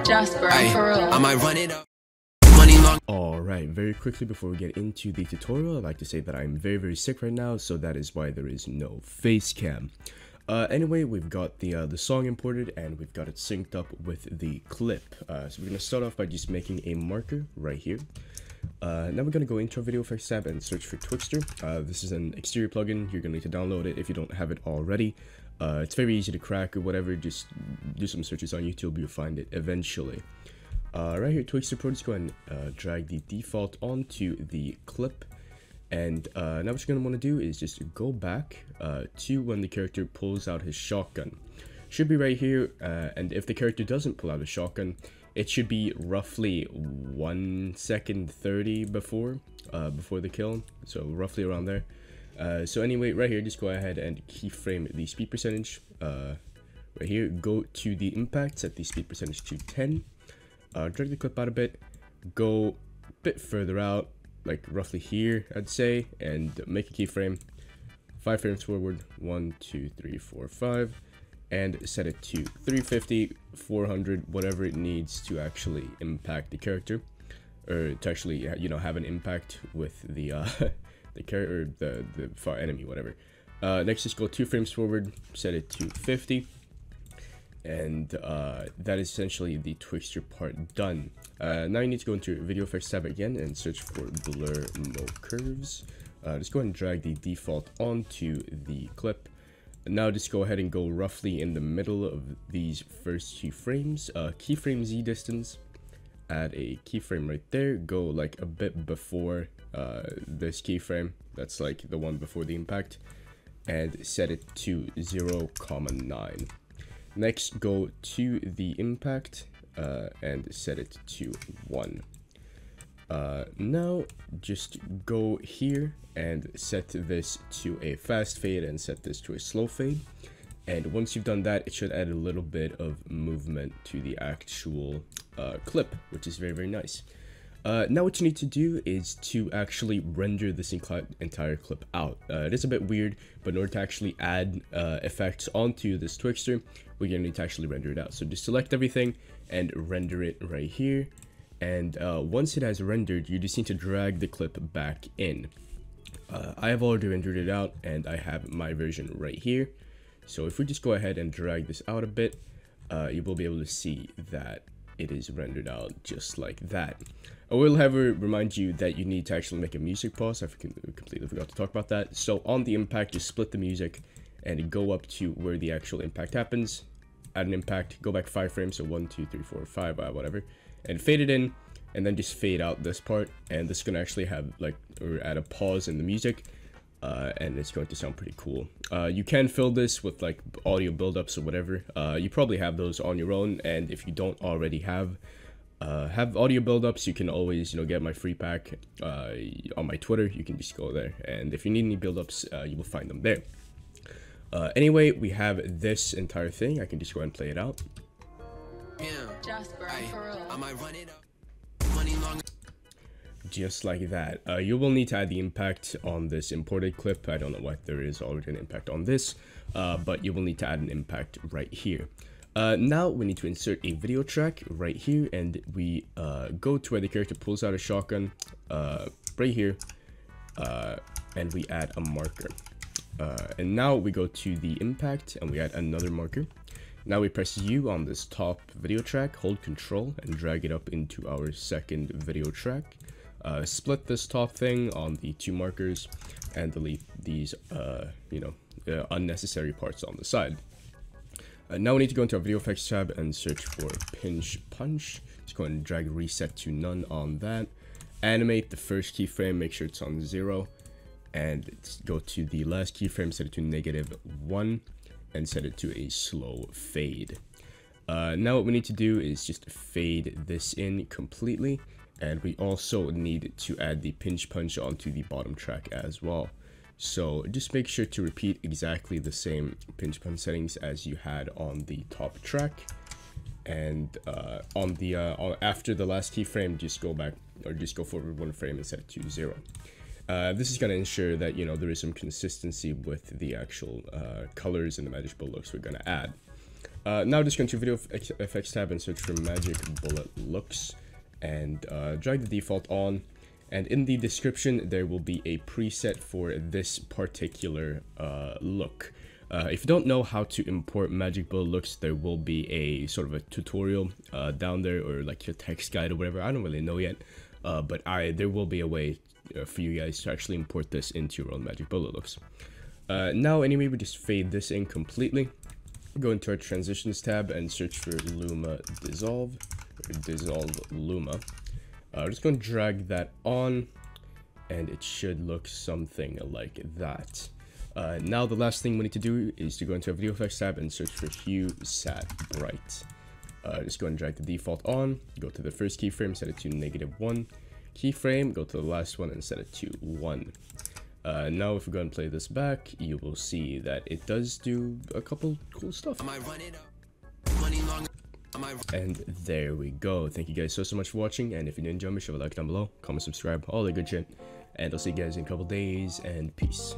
Jasper, for real. I might run it up. Alright, very quickly before we get into the tutorial, I'd like to say that I'm very sick right now, so that is why there is no face cam. Anyway, we've got the song imported and we've got it synced up with the clip. So we're going to start off by just making a marker right here. Now we're going to go into our video effects tab and search for Twixtor. This is an exterior plugin. You're going to need to download it if you don't have it already. It's very easy to crack or whatever. Just do some searches on YouTube, you'll find it eventually. Right here, Twixtor Pro, just go ahead and drag the default onto the clip. And now what you're going to want to do is just go back to when the character pulls out his shotgun. Should be right here, and if the character doesn't pull out a shotgun, it should be roughly 1 second 30 before the kill, so roughly around there. So anyway, right here, just go ahead and keyframe the speed percentage. Right here, go to the impact, set the speed percentage to 10. Drag the clip out a bit, go a bit further out, like roughly here, I'd say, and make a keyframe. 5 frames forward, 1, 2, 3, 4, 5, and set it to 350, 400, whatever it needs to actually impact the character, or to actually, you know, have an impact with the the character, the far enemy, whatever. Next, just go 2 frames forward, set it to 50. And that is essentially the Twixtor part done. Now you need to go into video effects tab again and search for blur mode curves. Just go ahead and drag the default onto the clip. Now just go ahead and go roughly in the middle of these first 2 frames. Keyframe Z distance, add a keyframe right there, go like a bit before this keyframe, that's like the one before the impact, and set it to 0,9. Next, go to the impact and set it to 1. Now, just go here and set this to a fast fade and set this to a slow fade. And once you've done that, it should add a little bit of movement to the actual clip, which is very nice. Now what you need to do is to actually render this entire clip out. It is a bit weird, but in order to actually add effects onto this Twixtor, we're going to need to actually render it out. So just select everything and render it right here. And once it has rendered, you just need to drag the clip back in. I have already rendered it out and I have my version right here. So if we just go ahead and drag this out a bit, you will be able to see that it is rendered out just like that. I will, however, remind you that you need to actually make a music pause. I completely forgot to talk about that. So on the impact, just split the music and go up to where the actual impact happens. Add an impact, go back 5 frames, so 1, 2, 3, 4, 5, whatever, and fade it in, and then just fade out this part. And this is gonna actually have like, or add a pause in the music, and it's going to sound pretty cool. You can fill this with like audio buildups or whatever. You probably have those on your own, and if you don't already have audio buildups, you can always, you know, get my free pack on my Twitter. You can just go there, and if you need any buildups, you will find them there. Anyway, we have this entire thing. I can just go ahead and play it out. Jasper, for real. I might run it up. Money long. Just like that. You will need to add the impact on this imported clip. I don't know why there is already an impact on this, but you will need to add an impact right here. Now we need to insert a video track right here, and we go to where the character pulls out a shotgun right here, and we add a marker. And now we go to the impact and we add another marker. Now we press U on this top video track, hold Control and drag it up into our second video track. Split this top thing on the 2 markers and delete these unnecessary parts on the side. Now we need to go into our video effects tab and search for pinch punch. Just go ahead and drag reset to none on that. Animate the first keyframe, make sure it's on 0. And go to the last keyframe, set it to -1, and set it to a slow fade. Now what we need to do is just fade this in completely, and we also need to add the pinch punch onto the bottom track as well. So just make sure to repeat exactly the same pinch punch settings as you had on the top track, and after the last keyframe, just go back, or just go forward 1 frame and set it to 0. This is going to ensure that, you know, there is some consistency with the actual colors and the magic looks we're going to add. Now just go into video effects tab and search for Magic Bullet Looks, and drag the default on, and in the description there will be a preset for this particular look. If you don't know how to import Magic Bullet Looks, there will be a sort of a tutorial down there, or like a text guide or whatever. I don't really know yet, but there will be a way for you guys to actually import this into your own Magic Bullet Looks. Now anyway, we just fade this in completely. Go into our transitions tab and search for Luma Dissolve, or Dissolve Luma. We're just going to drag that on, and it should look something like that. Now the last thing we need to do is to go into our video effects tab and search for Hue Sat Bright. Just go and drag the default on, go to the first keyframe, set it to -1 keyframe, go to the last one and set it to 1. Now if we go and play this back, you will see that it does do a couple cool stuff. And there we go. Thank you guys so much for watching, and if you did enjoy me, show a like down below, comment, subscribe, all that good shit, and I'll see you guys in a couple days, and peace.